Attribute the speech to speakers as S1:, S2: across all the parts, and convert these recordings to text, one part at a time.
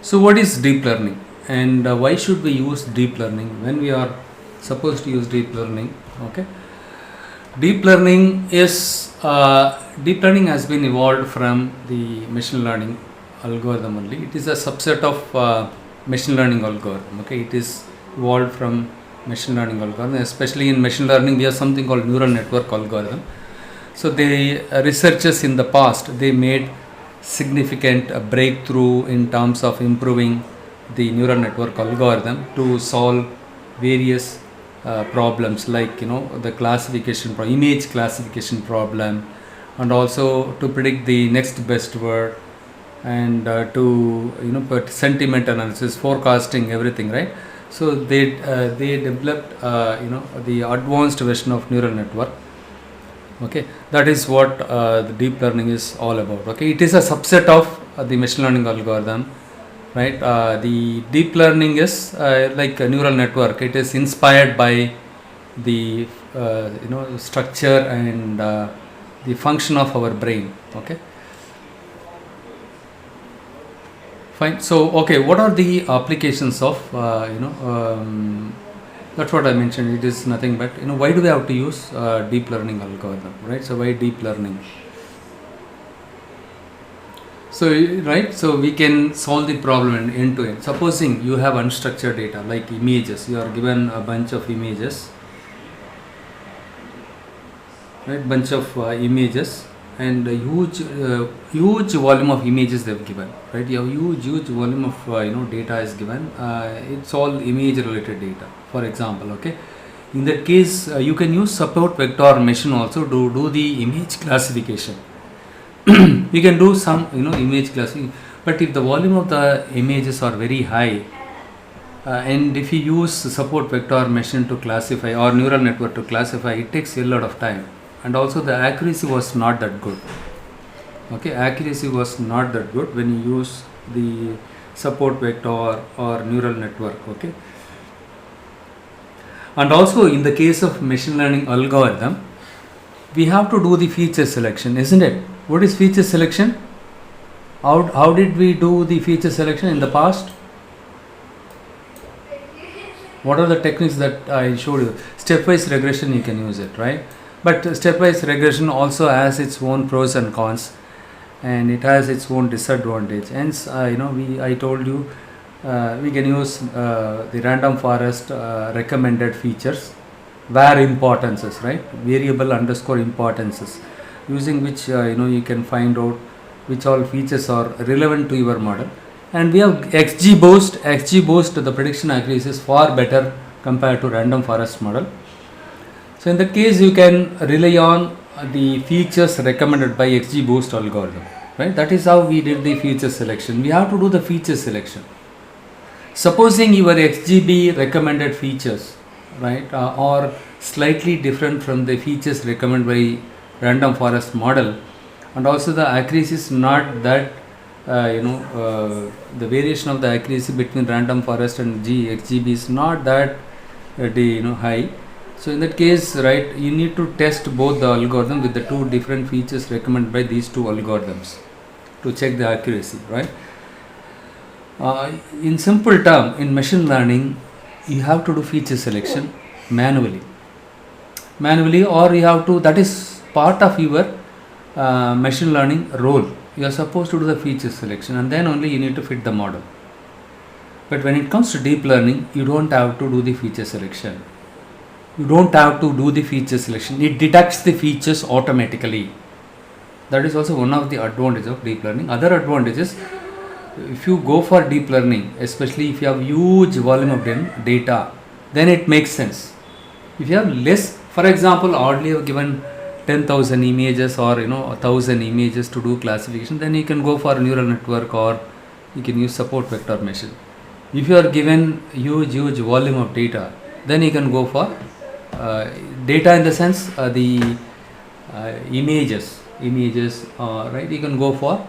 S1: So what is deep learning, and why should we use deep learning when we are supposed to use deep learning? Okay, deep learning is deep learning has been evolved from the machine learning algorithm only. It is a subset of machine learning algorithm. Okay, it is evolved from machine learning algorithm. Especially in machine learning, we have something called neural network algorithm. So the researchers in the past, they made significant breakthrough in terms of improving the neural network algorithm to solve various problems, like the image classification problem, and also to predict the next best word, and to put sentiment analysis, forecasting, everything, right? So they developed the advanced version of neural network. Okay, that is what the deep learning is all about. Okay, it is a subset of the machine learning algorithm, right? The deep learning is like a neural network. It is inspired by the structure and the function of our brain. Okay, fine. So okay, what are the applications of that's what I mentioned. It is nothing but why do we have to use deep learning algorithm, right? So why deep learning? So right, so we can solve the problem end to end. Supposing you have unstructured data like images, you are given a bunch of images, right? Bunch of images, and a huge volume of images they have given, right? You have huge volume of data is given. It's all image related data, for example. Okay, in that case you can use support vector machine also to do the image classification. We can do some image classification, but if the volume of the images are very high, and if you use support vector machine to classify or neural network to classify, it takes a lot of time, and also the accuracy was not that good. Okay, accuracy was not that good when you use the support vector or neural network. Okay, and also in the case of machine learning algorithm, we have to do the feature selection, isn't it? What is feature selection? How did we do the feature selection in the past? What are the techniques that I showed you? Stepwise regression, you can use it, right? But stepwise regression also has its own pros and cons, and it has its own disadvantage. Hence, I told you we can use the random forest recommended features, var importances, right? Variable underscore importances, using which you can find out which all features are relevant to your model. And we have XGBoost. XGBoost, the prediction accuracy is far better compared to random forest model. So in that case, you can rely on the features recommended by XGBoost algorithm, right? That is how we did the feature selection. We have to do the feature selection. Supposing your XGB recommended features, right, are slightly different from the features recommended by random forest model, and also the accuracy is not that the variation of the accuracy between random forest and XGB is not that high. So in that case, right, you need to test both the algorithm with the two different features recommended by these two algorithms to check the accuracy, right? In simple term, in machine learning, you have to do feature selection manually, or you have to, that is part of your machine learning role. You are supposed to do the feature selection, and then only you need to fit the model. But when it comes to deep learning, you don't have to do the feature selection. It detects the features automatically. That is also one of the advantages of deep learning. Other advantages, if you go for deep learning, especially if you have huge volume of data, then it makes sense. If you have less, for example, already you have given 10,000 images or 1,000 images to do classification, then you can go for a neural network, or you can use support vector machine. If you are given huge volume of data, then you can go for data in the sense the images, right? You can go for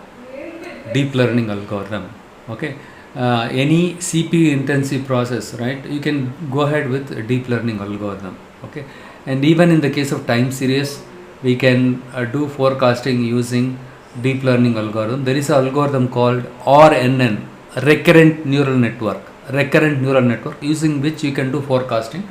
S1: deep learning algorithm. Okay, any CPU intensive process, right? You can go ahead with a deep learning algorithm. Okay, and even in the case of time series, we can do forecasting using deep learning algorithm. There is an algorithm called RNN, recurrent neural network using which you can do forecasting.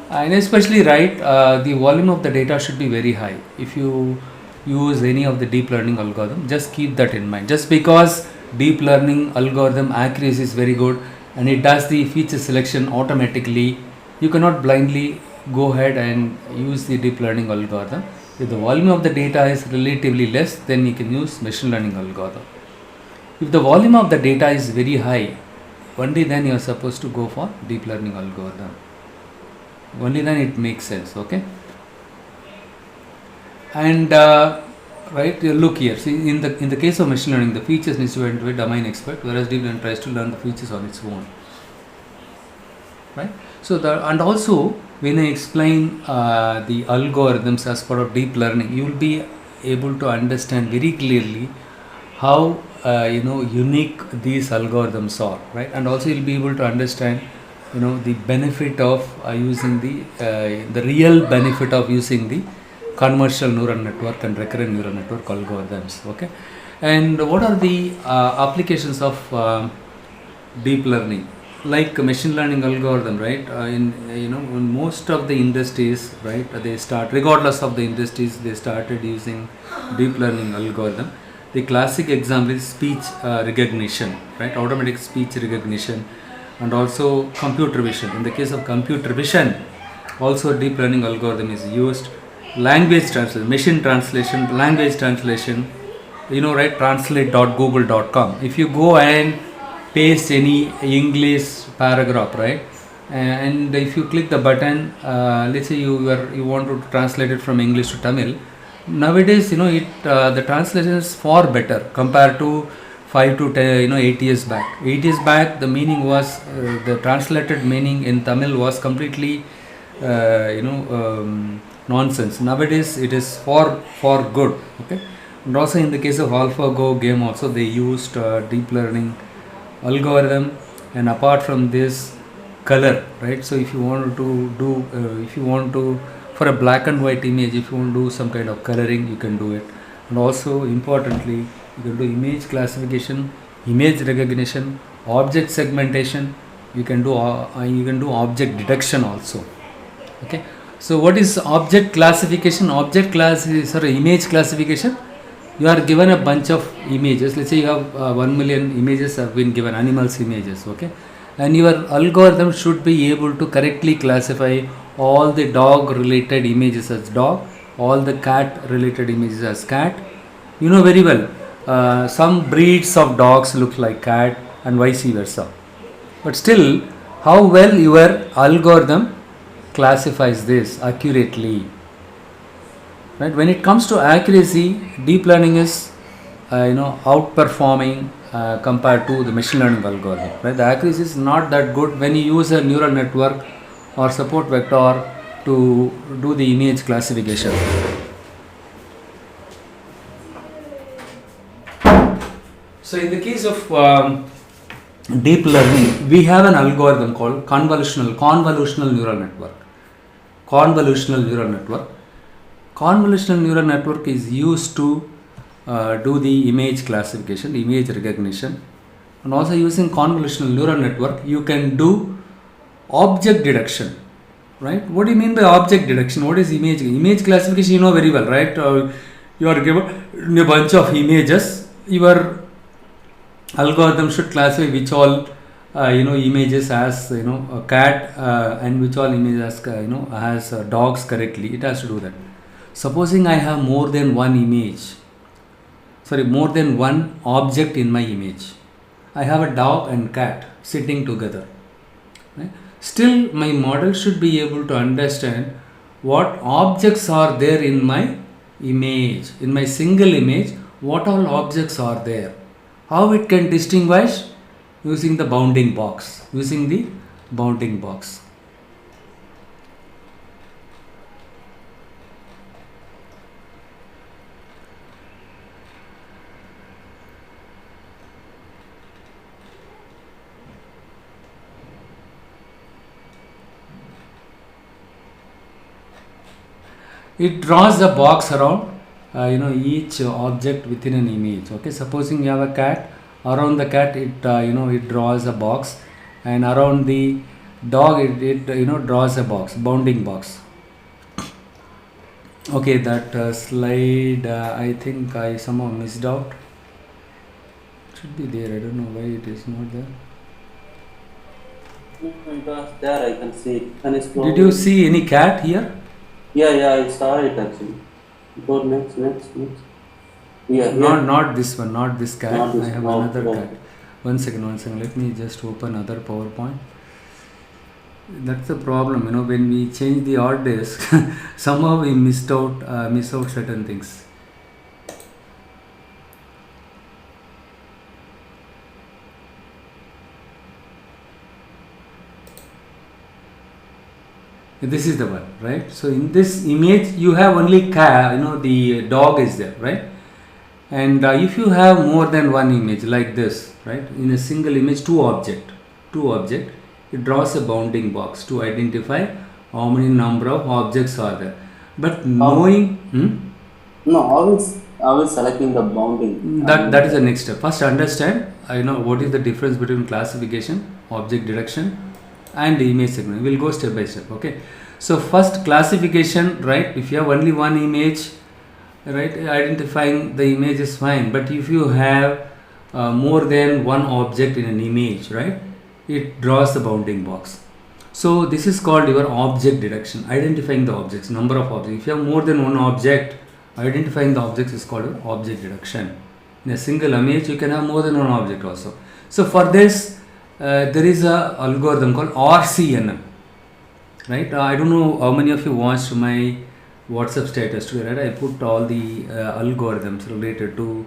S1: And especially, right, the volume of the data should be very high. If you use any of the deep learning algorithm, just keep that in mind. Just because deep learning algorithm accuracy is very good and it does the feature selection automatically, you cannot blindly go ahead and use the deep learning algorithm. If the volume of the data is relatively less, then you can use machine learning algorithm. If the volume of the data is very high, only then you are supposed to go for deep learning algorithm. Only then it makes sense. Okay. And right, you look here. See, in the case of machine learning, the features needs to be into a domain expert, whereas deep learning tries to learn the features on its own. Right. So and also when I explain the algorithms as part of deep learning, you will be able to understand very clearly how unique these algorithms are, right? And also you'll be able to understand the benefit of using the real benefit of using the convolutional neural network and recurrent neural network algorithms. Okay, and what are the applications of deep learning? Like machine learning algorithm, right? In most of the industries, right, they start, regardless of the industries, they started using deep learning algorithm. The classic example is speech recognition, right? Automatic speech recognition, and also computer vision. In the case of computer vision, also deep learning algorithm is used. Language translation, machine translation, language translation, right? Translate.google.com. If you go and paste any English paragraph, right, and if you click the button, let's say you want to translate it from English to Tamil. Nowadays, the translation is far better compared to 5 to 10, 8 years back. 8 years back, the meaning was the translated meaning in Tamil was completely, nonsense. Nowadays, it is far good. Okay, and also in the case of AlphaGo game, also they used deep learning algorithm, and apart from this, color, right? So if you want to do for a black and white image, if you want to do some kind of coloring, you can do it. And also importantly, you can do image classification, image recognition, object segmentation. You can do object detection also. Okay, so what is object classification? Image classification. You are given a bunch of images. Let's say you have 1 million images have been given, animals images. Okay, and your algorithm should be able to correctly classify all the dog related images as dog, all the cat related images as cat. You know very well, some breeds of dogs look like cat and vice versa. But still, how well your algorithm classifies this accurately. Right? When it comes to accuracy, deep learning is outperforming compared to the machine learning algorithm. Right? The accuracy is not that good when you use a neural network or support vector to do the image classification. So in the case of deep learning, we have an algorithm called convolutional neural network. Convolutional neural network is used to do the image classification, image recognition, and also using convolutional neural network you can do object detection. Right? What do you mean by object detection? What is image classification? You know very well, right? You are given a bunch of images. Your algorithm should classify which all images as a cat and which all images as dogs correctly. It has to do that. Supposing I have more than one object in my image. I have a dog and cat sitting together. Right? Still, my model should be able to understand what objects are there in my image, in my single image, what all objects are there. How it can distinguish? Using the bounding box. It draws the box around each object within an image. Okay, supposing you have a cat, Around the cat, it draws a box, and around the dog, it draws a box, bounding box. Okay, that slide, I think I somehow missed out. It should be there. I don't know why it is not there.
S2: It was there, I can see it. Can I scroll?
S1: Did you see any cat here?
S2: Yeah, I saw it actually. Go next. Yeah,
S1: Not this one, not this cat.
S2: Not this,
S1: I have
S2: no,
S1: another
S2: no.
S1: cat. One second. Let me just open other PowerPoint. That's the problem, when we change the hard disk, somehow we miss out certain things. This is the one, right? So in this image, you have only cat, the dog is there, right? And if you have more than one image like this, right? In a single image, two object, it draws a bounding box to identify how many number of objects are there. But knowing,
S2: No, always selecting the bounding.
S1: that is the next step. First, understand, what is the difference between classification, object detection, and image segment. We'll go step by step. Okay. So first, classification, right? If you have only one image, right, identifying the image is fine. But if you have more than one object in an image, right, it draws the bounding box. So this is called your object detection, identifying the objects, number of objects. If you have more than one object, identifying the objects is called your object detection. In a single image, you can have more than one object also. So for this, there is a algorithm called RCNN, right? I don't know how many of you watched my WhatsApp status today, right? I put all the algorithms related to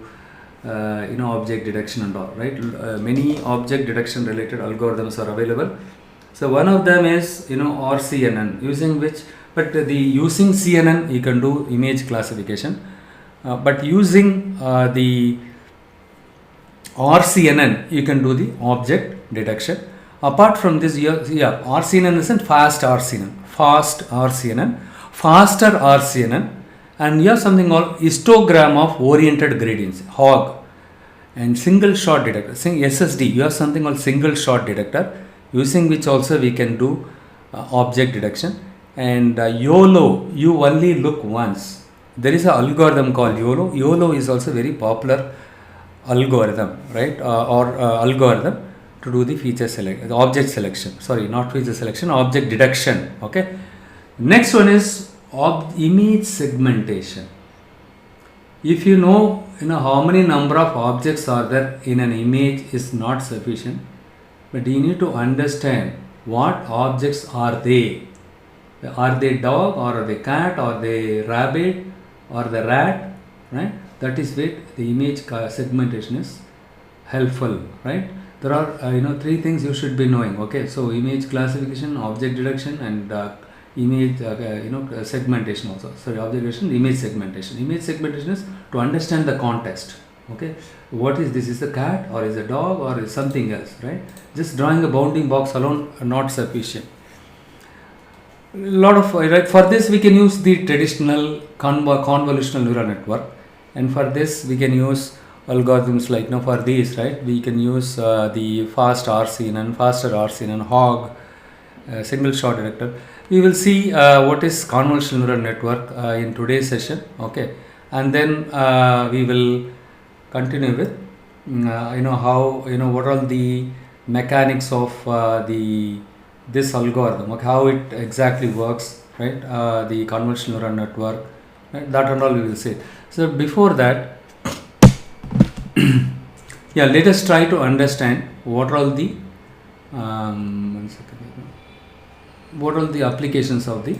S1: object detection and all, right? Many object detection related algorithms are available. So one of them is RCNN, using CNN you can do image classification, but using the RCNN you can do the object detection. Apart from this, RCNN isn't faster RCNN, and you have something called histogram of oriented gradients, HOG, and single shot detector. SSD, you have something called single shot detector, using which also we can do object detection. And YOLO, you only look once. There is an algorithm called YOLO. YOLO is also very popular algorithm, right? Algorithm to do the object selection. Sorry, not feature selection, object detection. Okay. Next one is image segmentation. If you know how many number of objects are there in an image is not sufficient, but you need to understand what objects are they. Are they dog, or are they cat, or they rabbit, or the rat, right? That is where the image segmentation is helpful, right? There are three things you should be knowing. Okay, so image classification, object detection, and image segmentation also. Sorry, object detection, image segmentation. Image segmentation is to understand the context. Okay, what is this? Is a cat, or is a dog, or is something else, right? Just drawing a bounding box alone are not sufficient. For this we can use the traditional convolutional neural network, and for this we can use algorithms like for these, right, we can use the faster RCNN, HOG, single shot detector. We will see what is convolutional neural network in today's session. Okay, and then we will continue with how what are the mechanics of this algorithm, okay, how it exactly works, right? The convolutional neural network, right? That and all we will see. So before that, let us try to understand what are the applications of the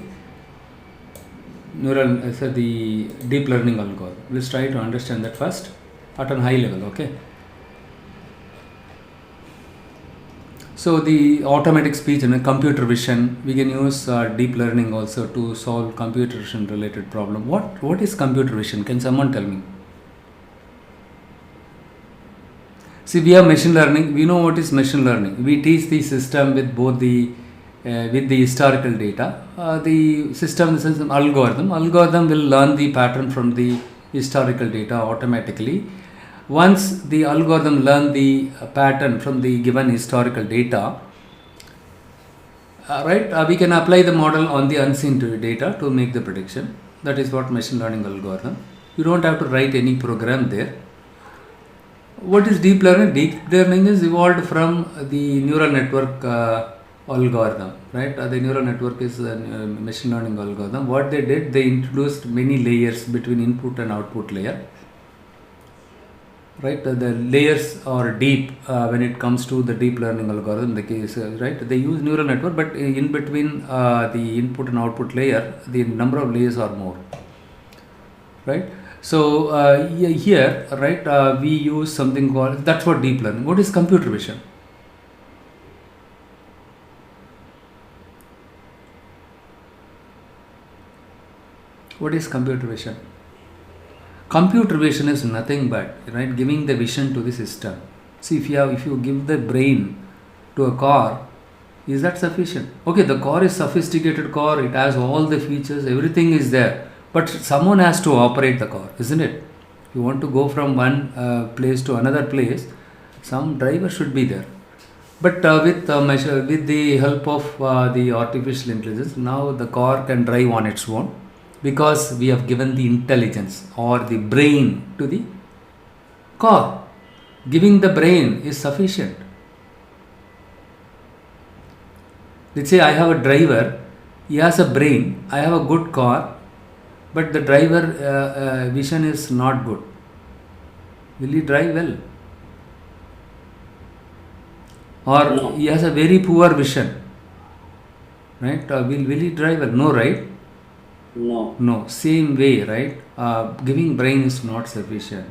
S1: the deep learning algorithm. Let's try to understand that first at a high level. Okay. So the automatic speech and computer vision, we can use deep learning also to solve computer vision related problem. What is computer vision? Can someone tell me? See, we have machine learning. We know what is machine learning. We teach the system with both the historical data. The system is an algorithm. Algorithm will learn the pattern from the historical data automatically, once the algorithm learn the pattern from the given historical data, we can apply the model on the unseen data to make the prediction. That is what machine learning algorithm. You don't have to write any program there. What is deep learning? Deep learning is evolved from the neural network algorithm, right? The neural network is a machine learning algorithm. What they did, they introduced many layers between input and output layer. Right, the layers are deep when it comes to the deep learning algorithm. The case, right? They use neural network, but in between the input and output layer, the number of layers are more. Right. So here, right, we use something called, that's what deep learning. What is computer vision? What is computer vision? Computer vision is nothing but, right, giving the vision to the system. See, if you give the brain to a car, is that sufficient? Okay, the car is sophisticated car, it has all the features, everything is there, but someone has to operate the car, isn't it? If you want to go from one place to another place, some driver should be there. But with the help of the artificial intelligence, now the car can drive on its own, because we have given the intelligence or the brain to the car. Giving the brain is sufficient. Let's say I have a driver, he has a brain, I have a good car, but the driver vision is not good. Will he drive well? Or
S2: No.
S1: he has a very poor vision, right? Will he drive well? No, right? No, same way, right? Giving brain is not sufficient.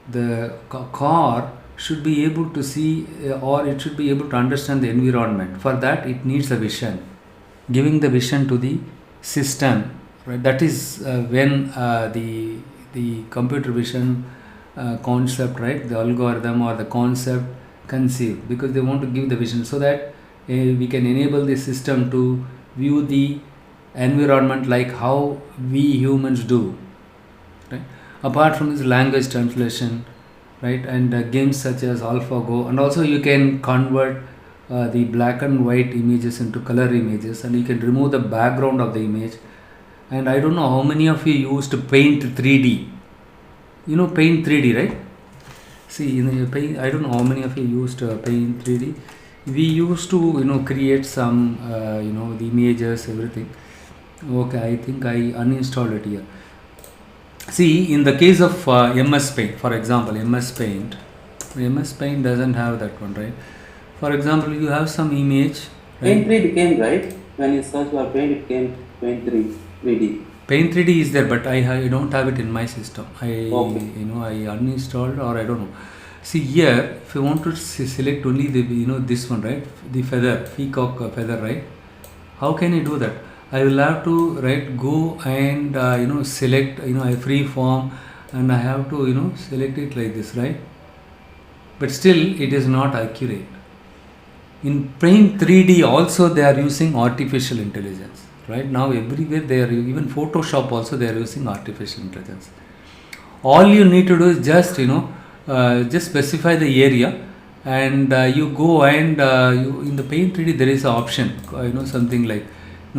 S1: The car should be able to see or it should be able to understand the environment. For that, it needs a vision. Giving the vision to the system, right? That is when the computer vision concept, right? The algorithm or the concept conceived, because they want to give the vision so that we can enable the system to view the environment like how we humans do, right? Apart from this language translation, right, and games such as AlphaGo, and also you can convert the black and white images into color images, and you can remove the background of the image. And I don't know how many of you used to Paint 3D. You know Paint 3D, right? See, Paint, I don't know how many of you used Paint 3D. We used to create some the images, everything. Okay, I think I uninstalled it here. See, in the case of MS Paint, for example, MS Paint doesn't have that one, right? For example, you have some image, right?
S2: Paint 3D came, right? When you search for Paint, it came Paint 3D.
S1: Paint 3D is there, but I don't have it in my system. I uninstalled, or I don't know. See here, if you want to select only the this one, right? The feather, peacock feather, right? How can you do that? I will have to go and select a free form, and I have to select it like this, right? But still it is not accurate. In Paint 3D also they are using artificial intelligence. Right now everywhere they are, even Photoshop also they are using artificial intelligence. All you need to do is just just specify the area, and you go and in the Paint 3D there is an option, something like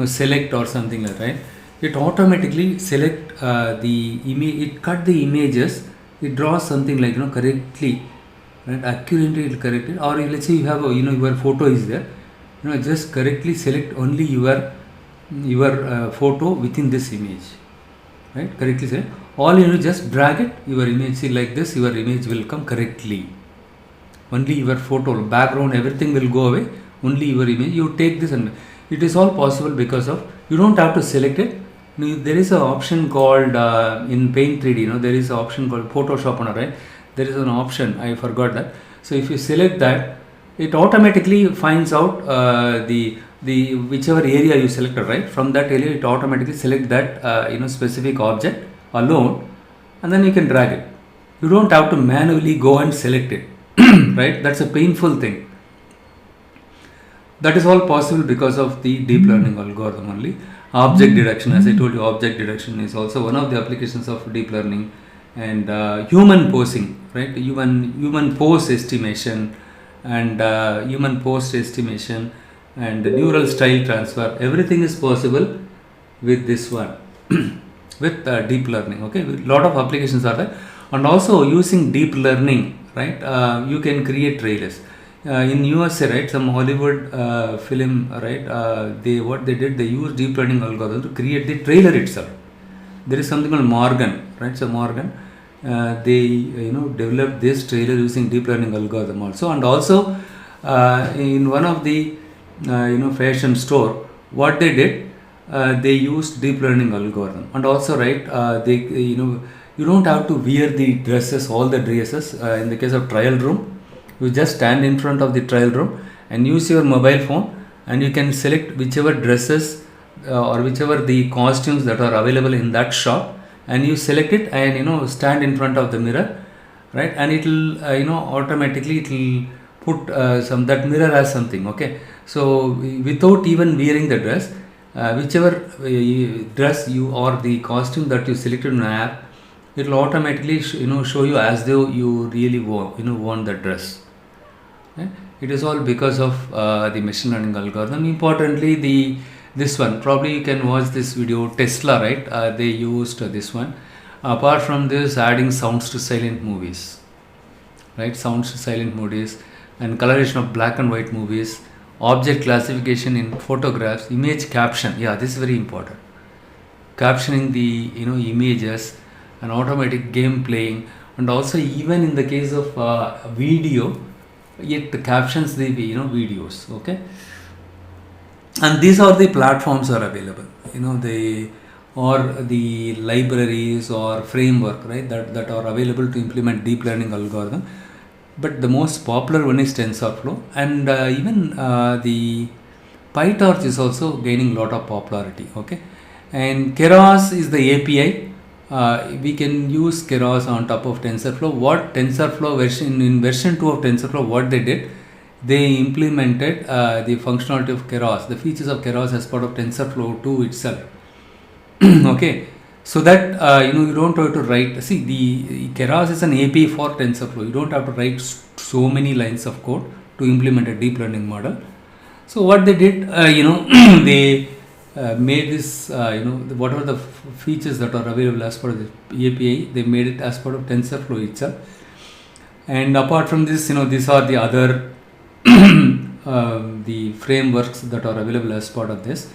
S1: select or something like that, right? It automatically select the image, it cut the images, it draws something like correctly, right? Accurately it correct it. Or let's say you have your photo is there, just correctly select only your photo within this image, right? Correctly select. All you just drag it, your image, see like this, your image will come correctly. Only your photo, background, everything will go away, only your image. You take this, and it is all possible because of, you don't have to select it. There is an option called in Paint 3D, there is an option called Photoshop, right? There is an option, I forgot that. So if you select that, it automatically finds out the whichever area you selected, right? From that area it automatically select that specific object alone, and then you can drag it. You don't have to manually go and select it. Right? That's a painful thing. That is all possible because of the deep learning algorithm only. Object detection, as I told you, object detection is also one of the applications of deep learning. and human posing, right? Human pose estimation and human post estimation and neural style transfer. Everything is possible with this one with deep learning. Okay, a lot of applications are there, and also using deep learning, right? You can create trailers. In USA, right, some Hollywood film, right, what they did, they used deep learning algorithm to create the trailer itself. There is something called Morgan, right? So Morgan, they developed this trailer using deep learning algorithm also, and also in one of the fashion store, what they did, they used deep learning algorithm, and also, right, they you don't have to wear the dresses, all the dresses. In the case of trial room, you just stand in front of the trial room and use your mobile phone, and you can select whichever dresses or whichever the costumes that are available in that shop, and you select it and stand in front of the mirror, right, and it will automatically it will put some that mirror as something. Okay, so without even wearing the dress, whichever dress you or the costume that you selected in an app, it will automatically show you as though you really worn the dress. Okay? It is all because of the machine learning algorithm. Importantly, this one, probably you can watch this video, Tesla, right? They used this one. Apart from this, adding sounds to silent movies, right? Sounds to silent movies and coloration of black and white movies, object classification in photographs, image caption. Yeah, this is very important. Captioning the images and automatic game playing, and also even in the case of video, it captions the videos. Okay, and these are the platforms are available, they or the libraries or framework, right, that are available to implement deep learning algorithm. But the most popular one is TensorFlow, and even the PyTorch is also gaining a lot of popularity. Okay, and Keras is the API. We can use Keras on top of TensorFlow. What TensorFlow version 2 of TensorFlow, what they did, they implemented the functionality of Keras, the features of Keras as part of TensorFlow 2 itself. Okay, so that you don't have to write. See, the Keras is an API for TensorFlow. You don't have to write so many lines of code to implement a deep learning model. So what they did, they made this, whatever the features that are available as part of the API, they made it as part of TensorFlow itself. And apart from this, these are the other the frameworks that are available as part of this,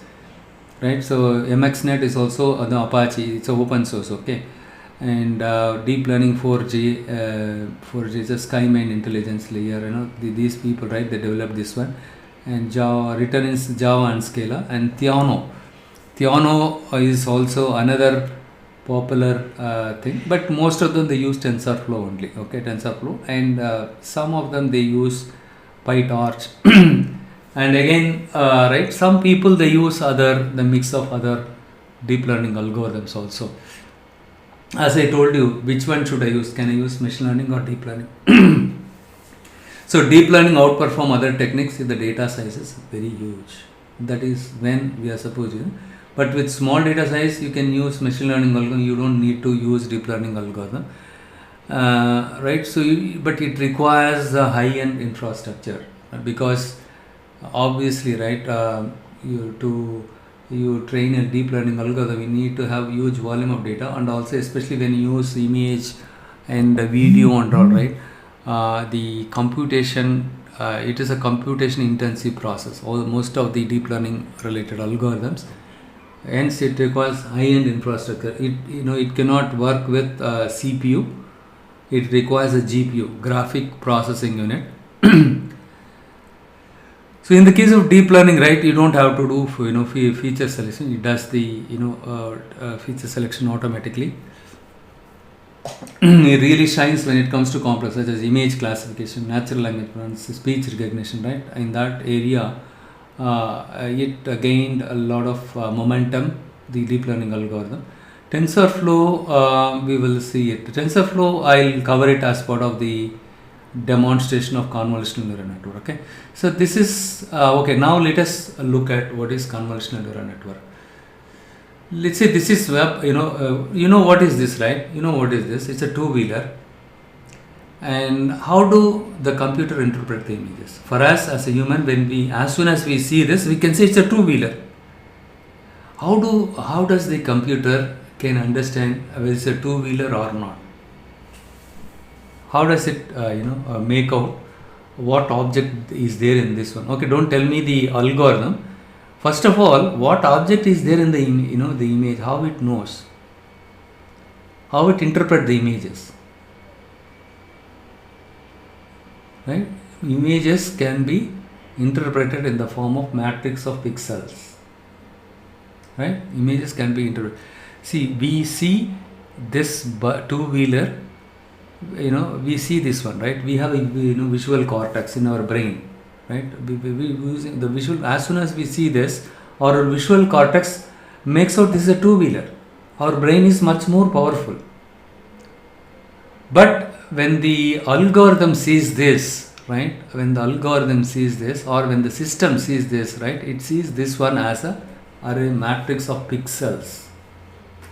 S1: right? So MXNet is also the Apache, it's open source. Okay, and deep learning 4G, 4G is a Skymine intelligence layer. These people, right, they developed this one. And Java, written in Java and Scala, and Theano is also another popular thing, but most of them they use TensorFlow only. Okay, TensorFlow, and some of them they use PyTorch. And again, right, some people they use the mix of other deep learning algorithms also. As I told you, which one should I use? Can I use machine learning or deep learning? So deep learning outperform other techniques if the data size is very huge. That is when we are supposed to. But with small data size, you can use machine learning algorithm. You don't need to use deep learning algorithm, right? So, but it requires a high-end infrastructure, because obviously, right, you train a deep learning algorithm, you need to have huge volume of data, and also especially when you use image and video and all, right. The computation, it is a computation intensive process. Most of the deep learning related algorithms, hence it requires high-end infrastructure. It cannot work with CPU. It requires a GPU, graphic processing unit. So in the case of deep learning, right, you don't have to do feature selection. It does the feature selection automatically. It really shines when it comes to complex such as image classification, natural language processing, speech recognition, right? In that area, it gained a lot of momentum, the deep learning algorithm. TensorFlow, we will see it. TensorFlow, I'll cover it as part of the demonstration of convolutional neural network. Okay, so this is okay. Now let us look at what is convolutional neural network. let's say this is web, you know what is this, right? You know what is this? It's a two-wheeler. And how do the computer interpret the images? For us as a human, as soon as we see this, we can say it's a two-wheeler. How does the computer can understand whether it's a two-wheeler or not? How does it make out what object is there in this one? Okay, don't tell me the algorithm. First of all, what object is there in the the image? How it knows? How it interpret the images? Right? Images can be interpreted in the form of matrix of pixels. Right? Images can be interpreted. See, we see this two-wheeler. We see this one, right? We have a visual cortex in our brain, right? We using the visual. As soon as we see this, our visual cortex makes out this is a two-wheeler. Our brain is much more powerful. But when the algorithm sees this, right? When the algorithm sees this, or when the system sees this, right? It sees this one as a matrix of pixels.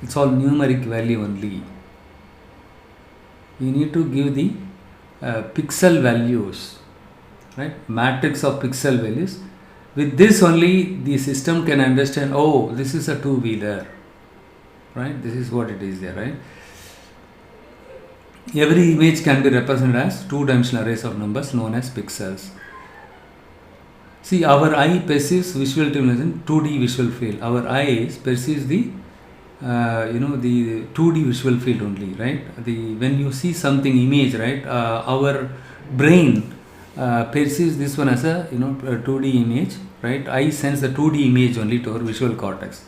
S1: It's all numeric value only. We need to give the pixel values, right? Matrix of pixel values. With this only the system can understand, oh, this is a two-wheeler, right? This is what it is there, right? Every image can be represented as two-dimensional arrays of numbers known as pixels. See, our eye perceives visual stimulation 2D visual field. Our eyes perceives the the 2D visual field only, right? When you see something image, right? Our brain perceives this one as a 2D image, right? I sense the 2D image only to our visual cortex,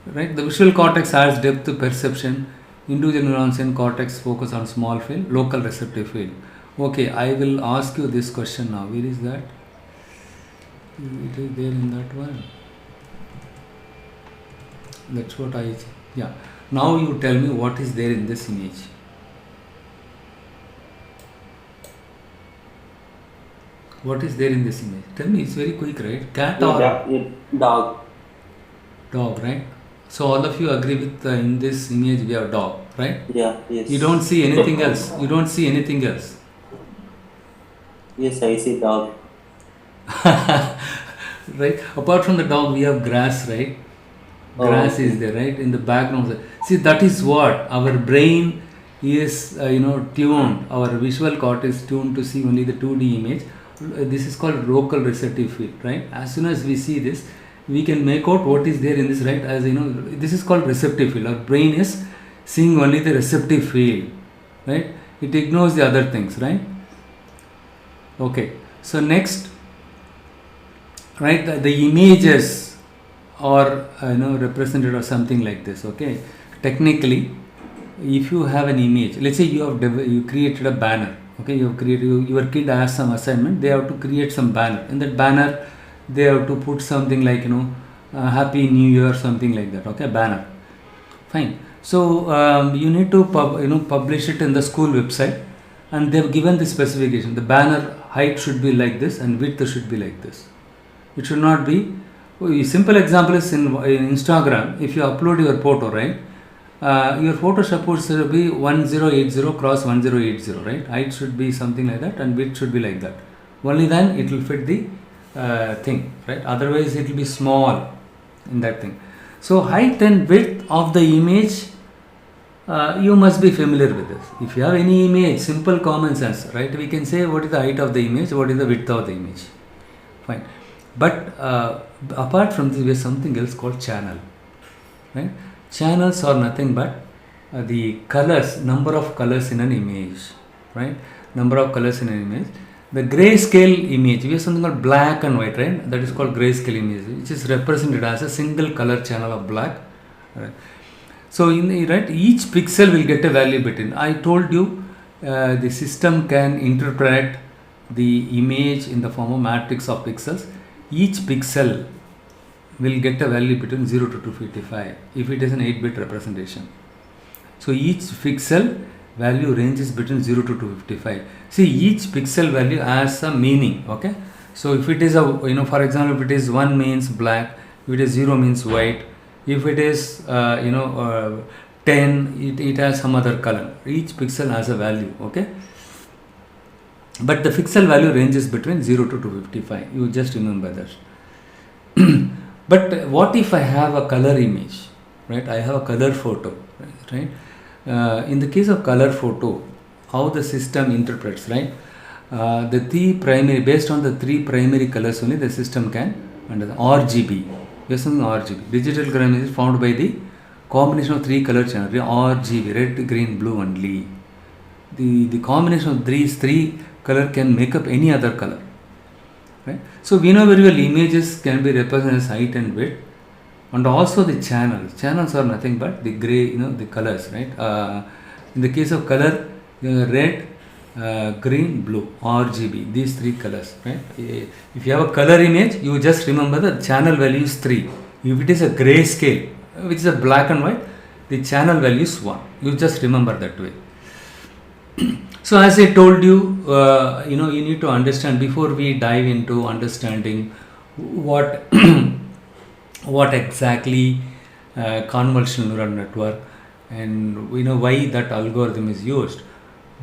S1: right? The visual cortex has depth perception. Individual neurons in cortex focus on small field, local receptive field. Okay, I will ask you this question now. Where is that? It is there in that one. That's what yeah. Now you tell me what is there in this image. What is there in this image? Tell me, it's very quick, right? Cat or
S2: dog?
S1: Dog, right? So all of you agree with in this image we have dog, right?
S2: Yeah, yes.
S1: You don't see anything else. You don't see anything else.
S2: Yes, I see dog.
S1: Right? Apart from the dog, we have grass, right? Grass is there, right? In the background. See, that is what our brain is, tuned. Our visual cortex is tuned to see only the 2D image. This is called local receptive field, right? As soon as we see this, we can make out what is there in this, right? As this is called receptive field. Our brain is seeing only the receptive field, right? It ignores the other things, right? Okay. So next, right? The images are represented or something like this. Okay. Technically, if you have an image, let's say you created a banner. Okay, you have created, your kid has some assignment. They have to create some banner. In that banner, they have to put something like Happy New Year, something like that. Okay, banner. Fine. So you need to publish it in the school website, and they have given the specification. The banner height should be like this and width should be like this. It should not be. A simple example is in Instagram. If you upload your photo, right? Your photo supposed to be 1080 cross 1080, right? Height should be something like that and width should be like that. Only then it will fit the thing, right? Otherwise it will be small in that thing. So height and width of the image, you must be familiar with this. If you have any image, simple common sense, right? We can say what is the height of the image, what is the width of the image. Fine. But apart from this, we have something else called channel, right? Channels are nothing but the colors, number of colors in an image, right? Number of colors in an image. The grayscale image, we have something called black and white, right? That is called grayscale image, which is represented as a single color channel of black. Right? So each pixel will get a value between. I told you the system can interpret the image in the form of matrix of pixels. Each pixel will get a value between 0 to 255 if it is an 8-bit representation. So each pixel value ranges between 0 to 255. See, each pixel value has a meaning. Okay, so if it is a for example, if it is 1 means black, if it is 0 means white, If it is 10, it has some other color. Each pixel has a value, okay, but the pixel value ranges between 0 to 255. You just remember that. But what if I have a color image, right? I have a color photo, right? In the case of color photo, how the system interprets, right? The three primary, based on the three primary colors only, the system can understand. RGB, based on RGB. Digital color image is found by the combination of three color channels, RGB, red, green, blue only. The combination of these three color can make up any other color, right? So we know very well images can be represented as height and width, and also the channels are nothing but the gray, the colors, right? In the case of color, red, green, blue, RGB, these three colors, right? If you have a color image, you just remember the channel value is 3. If it is a gray scale, which is a black and white, the channel value is 1. You just remember that way. So as I told you, you need to understand, before we dive into understanding what what exactly convolutional neural network and why that algorithm is used.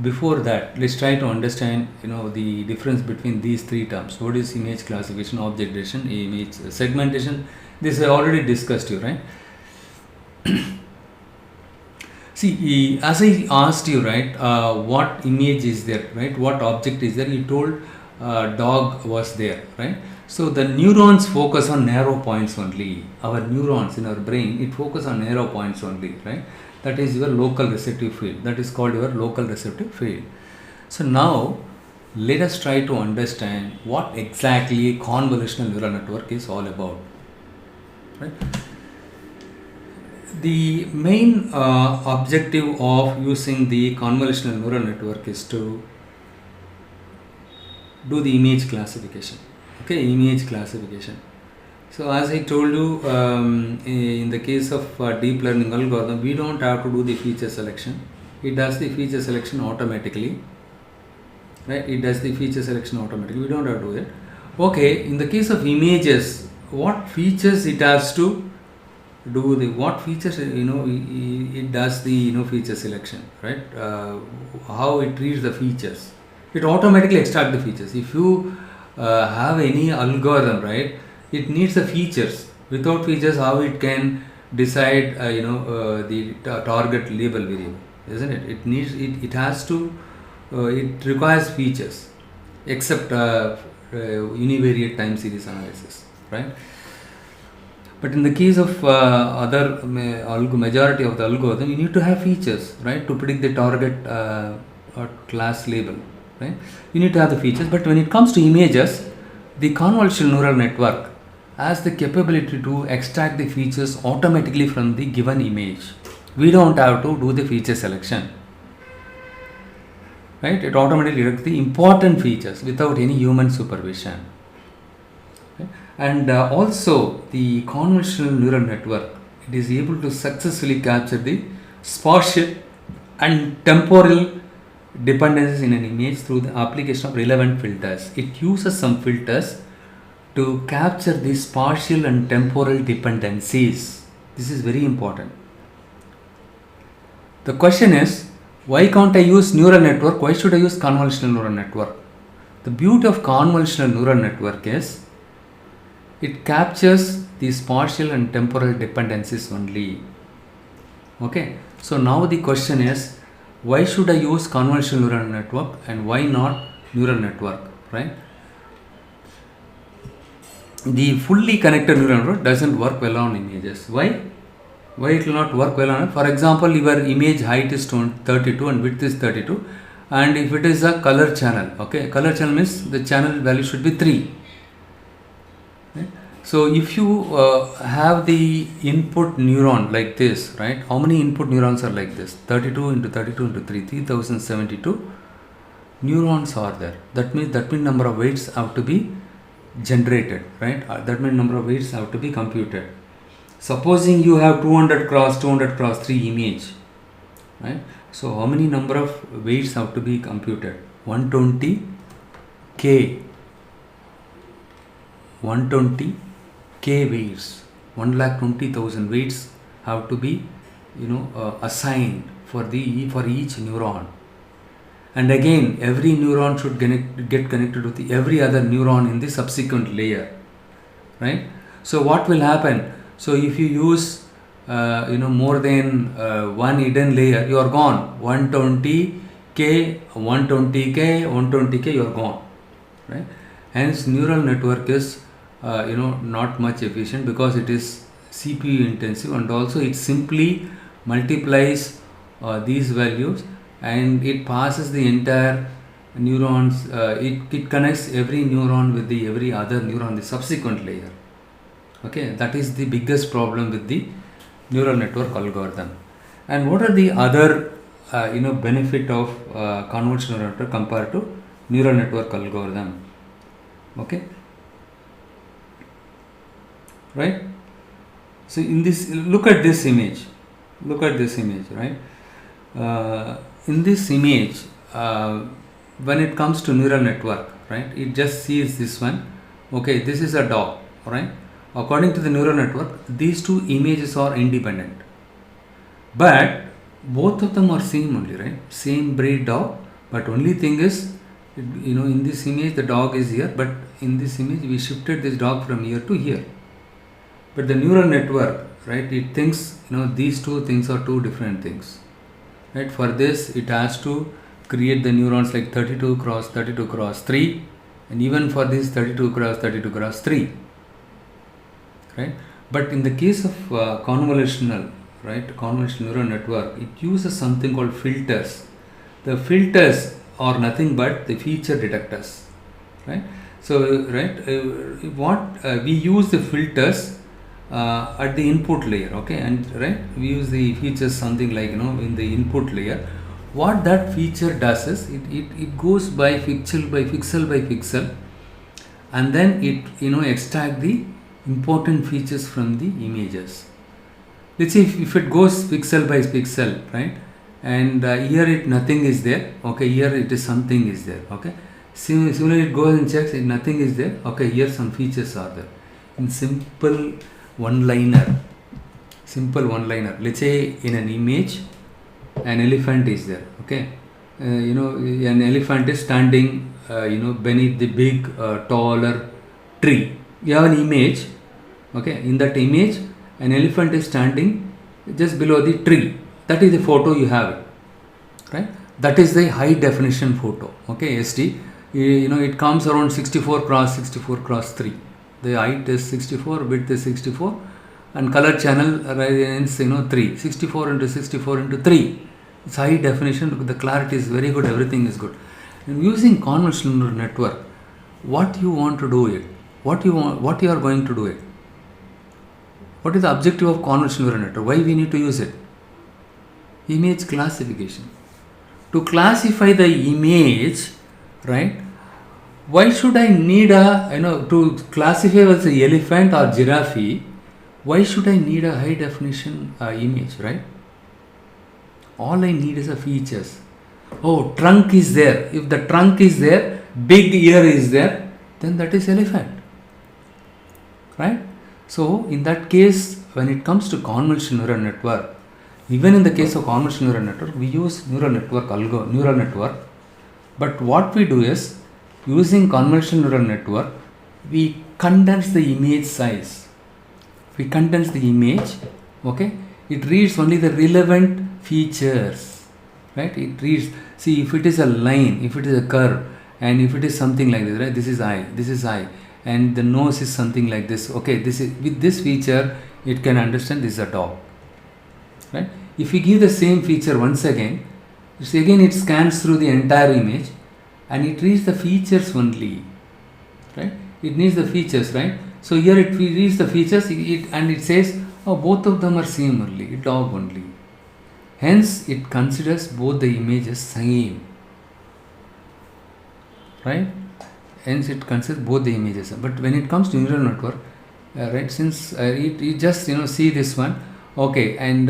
S1: Before that, let's try to understand the difference between these three terms. What is image classification, object detection, image segmentation? This I already discussed you, right? See, as I asked you, right, what image is there, right? What object is there? You told dog was there, right? So the neurons focus on narrow points only. Our neurons in our brain, it focus on narrow points only, right? That is your local receptive field. That is called your local receptive field. So now let us try to understand what exactly convolutional neural network is all about, right? The main objective of using the convolutional neural network is to do the image classification. Okay, image classification. So as I told you, in the case of deep learning algorithm, we don't have to do the feature selection. It does the feature selection automatically, right? It does the feature selection automatically. We don't have to do it. Okay, in the case of images, what features it has to do, what features it does the feature selection, right? How it reads the features, it automatically extracts the features. If you have any algorithm, right, it needs the features. Without features, how it can decide the target label variable, isn't it? It needs it has to it requires features, except univariate time series analysis, right? But in the case of other majority of the algorithm, you need to have features, right, to predict the target or class label, right? You need to have the features. But when it comes to images, the convolutional neural network has the capability to extract the features automatically from the given image. We don't have to do the feature selection, right? It automatically detects the important features without any human supervision. And also the convolutional neural network, it is able to successfully capture the spatial and temporal dependencies in an image through the application of relevant filters. It uses some filters to capture the spatial and temporal dependencies. This is very important. The question is, why can't I use neural network? Why should I use convolutional neural network? The beauty of convolutional neural network is it captures the spatial and temporal dependencies only. Okay, so now the question is, why should I use convolutional neural network and why not neural network, right? The fully connected neural network doesn't work well on images. Why? Why it will not work well on it? For example, your image height is 32 and width is 32, and if it is a color channel, okay, color channel means the channel value should be 3. So if you have the input neuron like this, right? How many input neurons are like this? 32 into 32 into 3, 3072 neurons are there. That means number of weights have to be generated, right? That means number of weights have to be computed. Supposing you have 200 cross 3 image, right? So how many number of weights have to be computed? 120k weights, 1,20,000 weights have to be assigned for each neuron. And again, every neuron should get connected with every other neuron in the subsequent layer, right? So what will happen? So if you use more than one hidden layer, you are gone. 120k, 120k, 120k, you are gone, right? Hence, neural network is not much efficient because it is CPU intensive, and also it simply multiplies these values and it passes the entire neurons. It connects every neuron with the every other neuron, the subsequent layer. Okay, that is the biggest problem with the neural network algorithm. And what are the other benefit of convolutional neural network compared to neural network algorithm? Okay, right? So in this, look at this image, right? In this image, when it comes to neural network, right, it just sees this one. Okay, this is a dog, right? According to the neural network, these two images are independent, but both of them are same only, right? Same breed dog, but only thing is, in this image the dog is here, but in this image we shifted this dog from here to here. But the neural network, right, it thinks these two things are two different things, right? For this, it has to create the neurons like 32 cross 32 cross 3, and even for this 32 cross 32 cross 3, right? But in the case of convolutional neural network, it uses something called filters. The filters are nothing but the feature detectors, right? So, we use the filters at the input layer, okay, and right, we use the features something like in the input layer. What that feature does is it goes by pixel by pixel, and then it extract the important features from the images. Let's say if it goes pixel by pixel, right, and here nothing is there, okay, here it is something is there, okay. Similarly, it goes and checks, if nothing is there, okay, here some features are there. In simple one-liner, let's say in an image an elephant is there, okay, an elephant is standing beneath the big taller tree. You have an image, okay, in that image an elephant is standing just below the tree. That is the photo you have, right? That is the high definition photo, okay, SD. It comes around 64 cross 64 cross 3. The height is 64, width is 64, and color channel is 3. 64 into 64 into 3. It's high definition. The clarity is very good. Everything is good. And using convolutional neural network, what you want to do it? What you are going to do it? What is the objective of convolutional neural network? Why we need to use it? Image classification. To classify the image, right? Why should I need to classify as an elephant or giraffe? Why should I need a high definition image, right? All I need is a features. Oh, trunk is there. If the trunk is there, big ear is there, then that is elephant, right? So in that case, when it comes to convolutional neural network, even in the case of convolutional neural network, we use neural network. But what we do is, using convolutional neural network, we condense the image size. We condense the image, okay? It reads only the relevant features, right? It reads, see, if it is a line, if it is a curve, and if it is something like this, right? This is eye, and the nose is something like this, okay? This is, with this feature, it can understand this is a dog, right? If we give the same feature once again, it scans through the entire image, and it reads the features only, right? It needs the features, right? So here it reads the features, and it says, oh, both of them are same only, dog only. Hence, it considers both the images same, right? Hence, it considers both the images. But when it comes to neural network, right? Since it just see this one, okay, and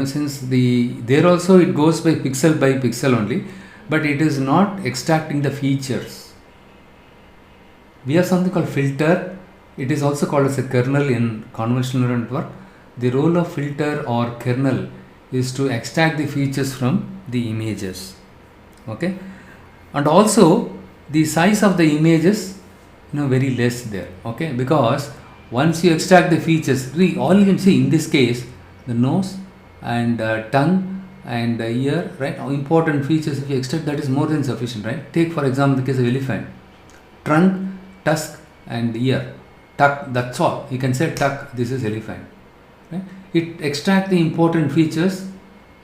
S1: since there also it goes by pixel only, but it is not extracting the features. We have something called filter, It is also called as a kernel in convolutional neural network. The role of filter or kernel is to extract the features from the images. Okay, and also the size of the images, very less there. Okay, because once you extract the features, all you can see in this case, the nose and tongue and ear, right? Important features, if you extract, that is more than sufficient, right? Take for example the case of elephant, trunk, tusk and ear, tuck, that's all. You can say tuck, this is elephant, right? It extract the important features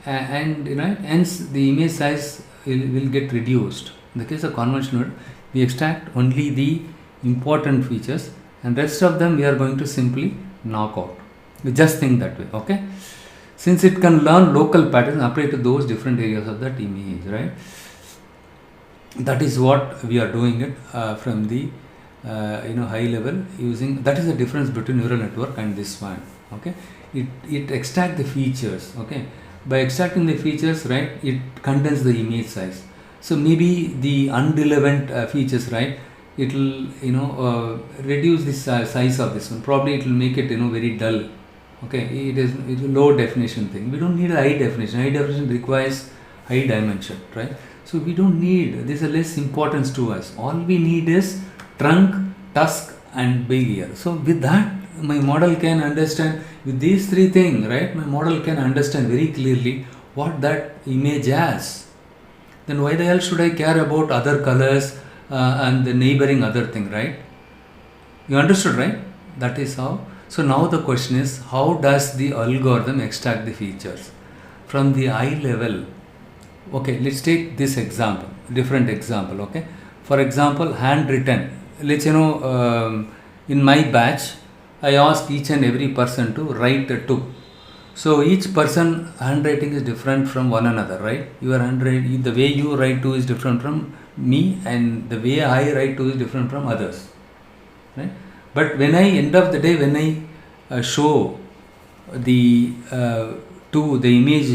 S1: and hence the image size will get reduced. In the case of convolutional, we extract only the important features and rest of them we are going to simply knock out. We just think that way. Okay, since it can learn local patterns apply to those different areas of that image, right? That is what we are doing it from the high level using. That is the difference between neural network and this one. Okay, it extract the features. Okay, by extracting the features, right, it condenses the image size. So maybe the irrelevant features, right, it will reduce the size of this one. Probably it will make it very dull. Okay, it's a low definition thing. We don't need a high definition. High definition requires high dimension, right? So we don't need, this is less importance to us. All we need is trunk, tusk and big ear. So with that, my model can understand, with these three things, right, my model can understand very clearly what that image has. Then why the hell should I care about other colors and the neighboring other thing, right? You understood, right? That is how. So now the question is, how does the algorithm extract the features from the eye level? Okay, let's take this example, different example. Okay, for example, handwritten. Let's in my batch, I ask each and every person to write a 2. So each person handwriting is different from one another, right? Your handwriting, the way you write 2 is different from me, and the way I write 2 is different from others, right? But when I end of the day, when I show the 2, the image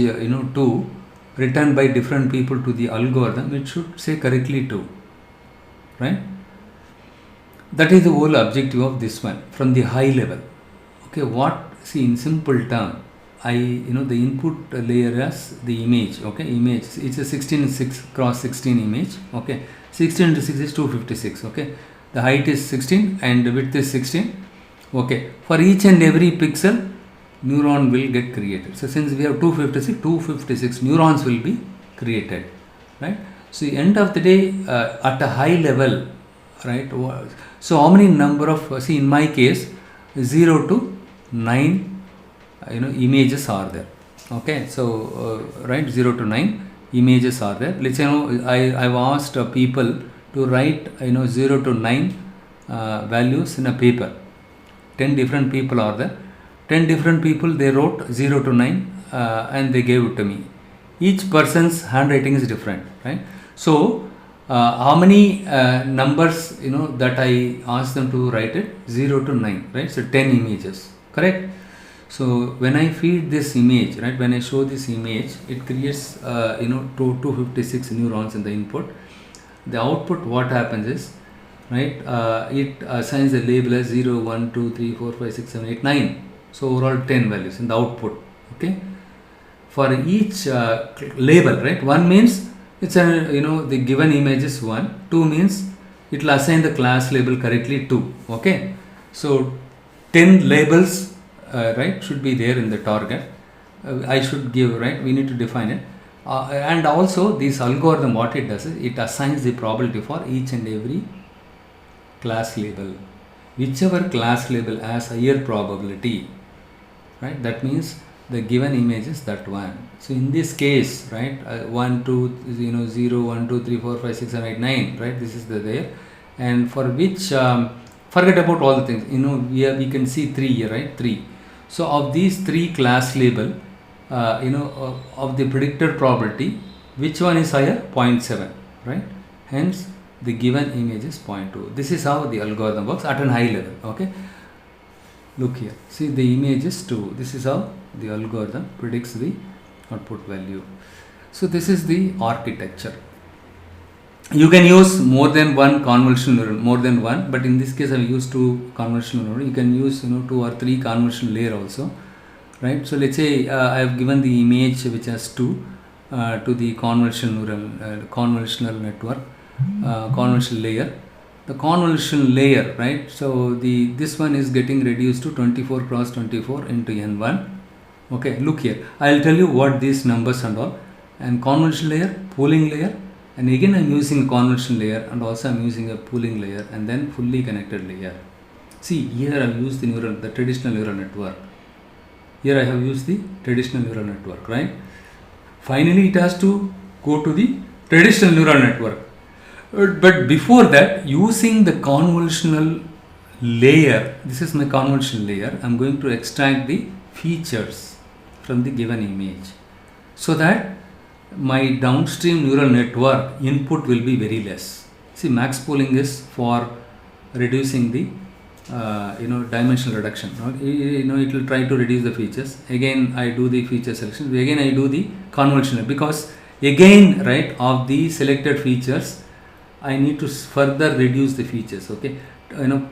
S1: 2 written by different people to the algorithm, it should say correctly 2, right? That is the whole objective of this one from the high level. Okay, see, in simple term, the input layer as the image. Okay, image, it's a 16:6 cross 16 image. Okay, 16 into 6 is 256. Okay, the height is 16 and the width is 16. Okay, for each and every pixel, neuron will get created. So since we have 256 neurons will be created, right? So end of the day, at a high level, right? So how many number of, see in my case, 0 to 9 images are there. Okay, so right, 0 to 9 images are there. Let's say I've asked people to write 0 to 9 values in a paper. 10 different people are there. 10 different people, they wrote 0 to 9 and they gave it to me. Each person's handwriting is different, right? So how many numbers that I asked them to write it? 0 to 9, right? So 10 images, correct? So when I feed this image, right, when I show this image, it creates 256 neurons in the input. The output, what happens is, right, it assigns a label as 0, 1, 2, 3, 4, 5, 6, 7, 8, 9. So overall 10 values in the output. Okay, for each label, right, 1 means it's the given image is 1, 2 means it will assign the class label correctly 2. Okay, so 10 labels right, should be there in the target. I should give, right, we need to define it. And also this algorithm, what it does is it assigns the probability for each and every class label. Whichever class label has higher probability, right, that means the given image is that one. So in this case, right, 1, 2, 0, 1, 2, 3, 4, 5, 6, 7, 8, 9, right, this is the there. And for which, forget about all the things, we can see 3 here, right, 3. So of these 3 class label, of the predicted probability, which one is higher? 0.7, right? Hence the given image is 0.2. This is how the algorithm works at a high level. Okay, look here, see the image is 2. This is how the algorithm predicts the output value. So this is the architecture. You can use more than one convolutional neuron, more than one, but in this case I have used two convolutional neuron. You can use, you know, 2 or 3 convolutional layer also, right? So let's say I have given the image which has 2 to the convolutional network, convolutional layer. The convolution layer, right? So this one is getting reduced to 24 cross 24 into n1. Okay, look here. I'll tell you what these numbers and all. And convolution layer, pooling layer, and again I'm using a convolution layer, and also I'm using a pooling layer, and then fully connected layer. See, here I've used the traditional neural network. Here I have used the traditional neural network, right? Finally, it has to go to the traditional neural network. But before that, using the convolutional layer, this is my convolution layer, I'm going to extract the features from the given image, so that my downstream neural network input will be very less. See, max pooling is for reducing the dimensional reduction. It will try to reduce the features. Again I do the feature selection. Again I do the convolution, because again, right, of the selected features I need to further reduce the features. Okay,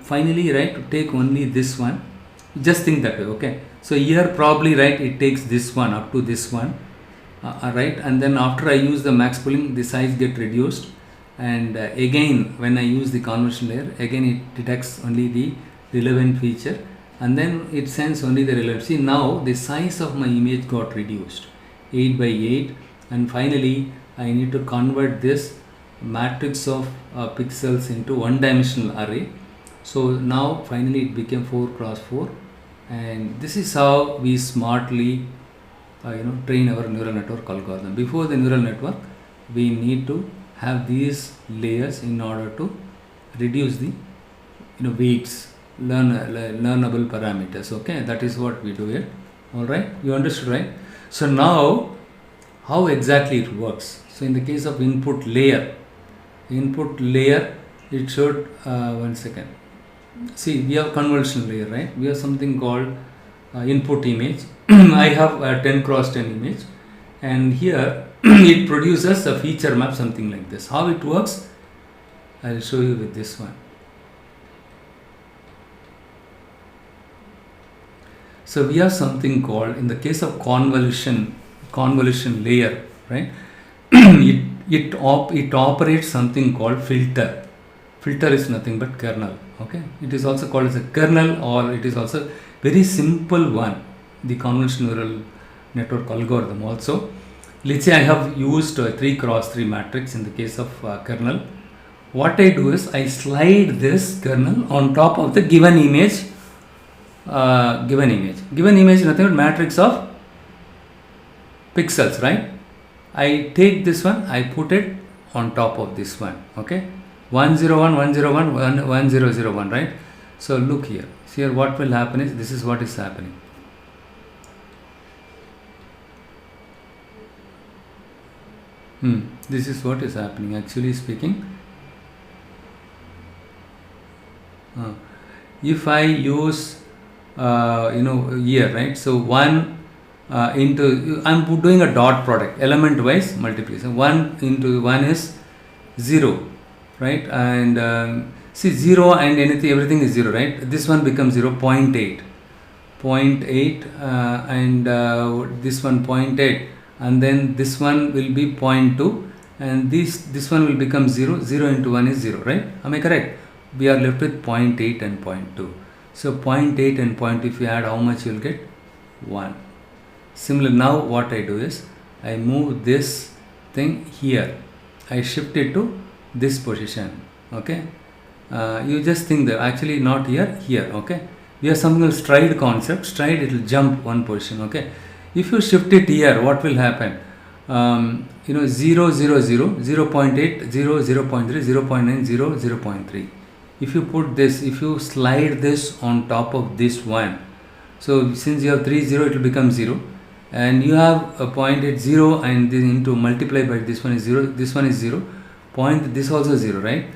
S1: finally, right, to take only this one. Just think that way. Okay, so here probably, right, it takes this one up to this one, right, and then after I use the max pooling, the size get reduced, and again when I use the convolution layer, again it detects only the relevant feature, and then it sends only the relevant. See, now the size of my image got reduced 8 by 8, and finally I need to convert this matrix of pixels into one dimensional array. So now finally it became 4 cross 4, and this is how we smartly train our neural network algorithm. Before the neural network, we need to have these layers in order to reduce the weights, learnable parameters. Okay, that is what we do it. All right, you understood, right? So now how exactly it works. So in the case of input layer, it should one second. See, we have convolution layer, right? We have something called input image. I have a 10 cross 10 image, and here it produces a feature map, something like this. How it works, I'll show you with this one. So we have something called, in the case of convolution layer, right? it operates something called filter. Filter is nothing but kernel. Okay, it is also called as a kernel, or it is also very simple one, the convolutional neural network algorithm. Also, let's say I have used a 3 cross 3 matrix in the case of kernel. What I do is I slide this kernel on top of the given image. Given image is nothing but matrix of pixels, right? I take this one, I put it on top of this one. Okay, 101 101 1001, right? So look here. See here, what will happen is, this is what is happening. This is what is happening, actually speaking. If I use here, right, so 1 into, I'm doing a dot product, element wise multiplication. 1 into 1 is 0, right? And see, 0 and everything is 0, right? This one becomes 0, 0.8, and this one 0.8, and then this one will be 0.2, and this one will become 0. 0 into 1 is 0, right? Am I correct? We are left with 0.8 and 0.2. So 0.8 and 0.2, if you add, how much you will get? 1. Similar, now what I do is I move this thing here, I shift it to this position. Okay, you just think that actually not here, okay, we have something called stride concept. Stride, it will jump one position. Okay, if you shift it here, what will happen? 0 0 0 0.8 0 0.3 0.9 0 0.3. If you put this, if you slide this on top of this one, so since you have 3 0, it will become 0, and you have a 0.8 0, and then into multiply by this one is 0, this one is 0, this also 0, right?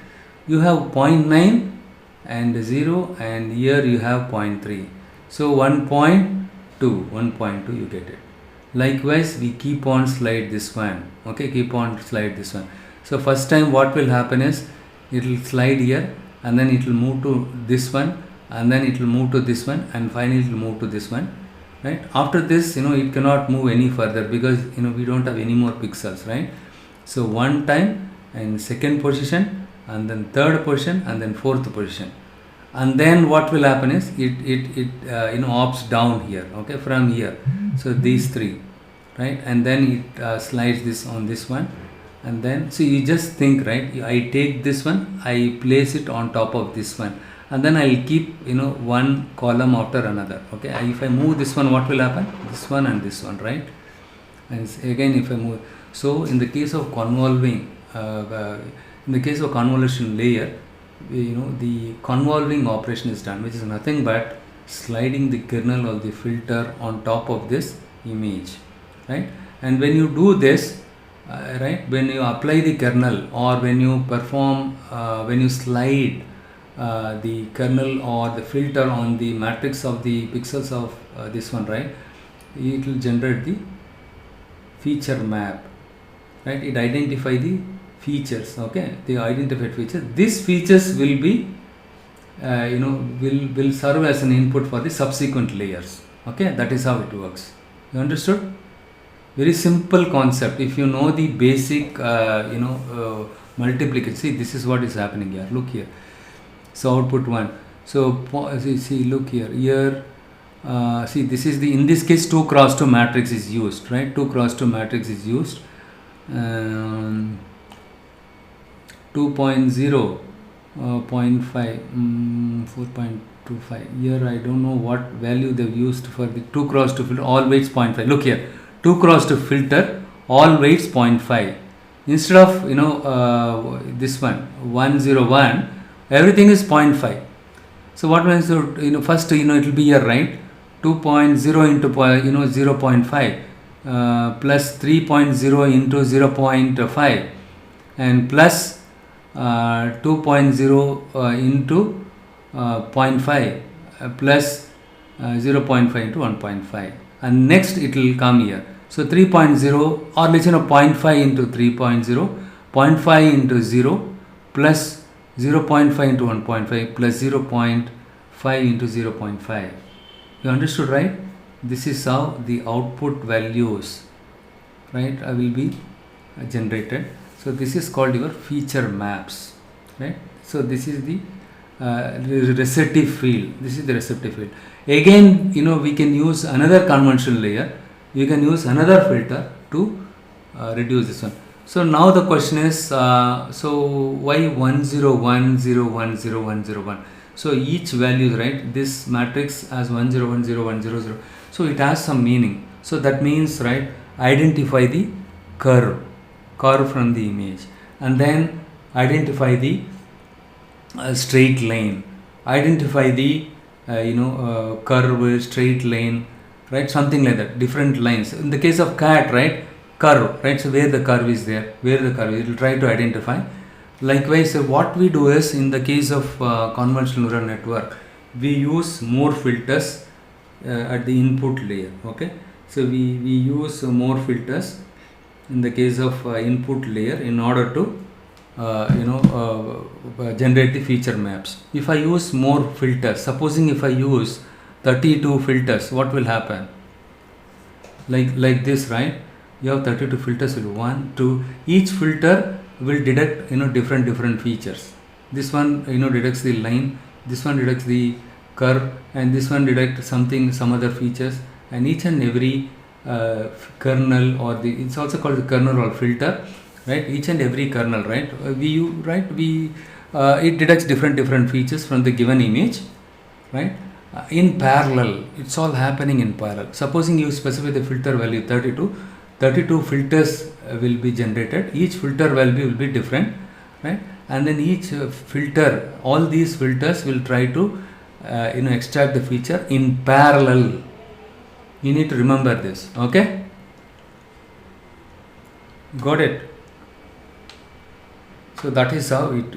S1: You have 0.9 and 0, and here you have 0.3, so 1.2 you get it. Likewise, we keep on slide this one. Okay, keep on slide this one. So first time what will happen is it will slide here, and then it will move to this one, and then it will move to this one, and finally it will move to this one, right? After this, it cannot move any further because we don't have any more pixels, right? So one time and second position, and then third position, and then fourth position, and then what will happen is it hops down here, okay, from here. So these three, right? And then it slides this on this one, and then so you just think, right? I take this one, I place it on top of this one, and then I'll keep one column after another, okay? If I move this one, what will happen? This one and this one, right? And again if I move, so in the case of convolving, in the case of convolution layer, the convolving operation is done, which is nothing but sliding the kernel or the filter on top of this image, right? And when you do this, right, when you apply the kernel, or when you perform, when you slide the kernel or the filter on the matrix of the pixels of this one, right, it will generate the feature map, right? It identify the features, okay, the identified features. These features will be will serve as an input for the subsequent layers, okay? That is how it works. You understood? Very simple concept. If you know the basic multiplication, see, this is what is happening here. Look here. So output 1. So see, look here. See, this is the, in this case 2 cross 2 matrix is used, right? 2 cross 2 matrix is used. 2.0, 0.5, 4.25. Here I don't know what value they've used for the 2 cross 2 filter. All weights 0.5. Look here, 2 cross 2 filter, all weights 0.5. Instead of this one 101, everything is 0.5. So what means, first it will be here, right? 2.0 into 0.5 plus 3.0 into 0.5 and plus 2.0 into 0.5 plus 0.5 into 1.5, and next it will come here. So 3.0, or let's say 0.5 into 3.0, 0.5 into 0 plus 0.5 into 1.5 plus 0.5 into 0.5. You understood, right? This is how the output values, right, will be generated. So this is called your feature maps, right? So this is the receptive field. This is the receptive field. Again, we can use another convolution layer. You can use another filter to reduce this one. So now the question is, so why 101010101? So each value, right, this matrix has 1010100. So it has some meaning. So that means, right, identify the curve from the image, and then identify the straight line, identify the curve, straight line, right, something like that, different lines. In the case of cat, right, curve, right, so where the curve is there, it will try to identify. Likewise, what we do is, in the case of convolutional neural network, we use more filters at the input layer, okay? So we use more filters in the case of input layer in order to generate the feature maps. If I use more filters, supposing if I use 32 filters, what will happen? Like this, right? You have 32 filters, 1, 2, each filter will detect different features. This one detects the line, this one detects the curve, and this one detects some other features, and each and every kernel, or it's also called the kernel or filter, right? Each and every kernel, right, it detects different features from the given image, right? In parallel, it's all happening in parallel. Supposing you specify the filter value 32 filters will be generated. Each filter value will be different, right? And then each filter, all these filters will try to extract the feature in parallel. You need to remember this, okay? Got it? So that is how it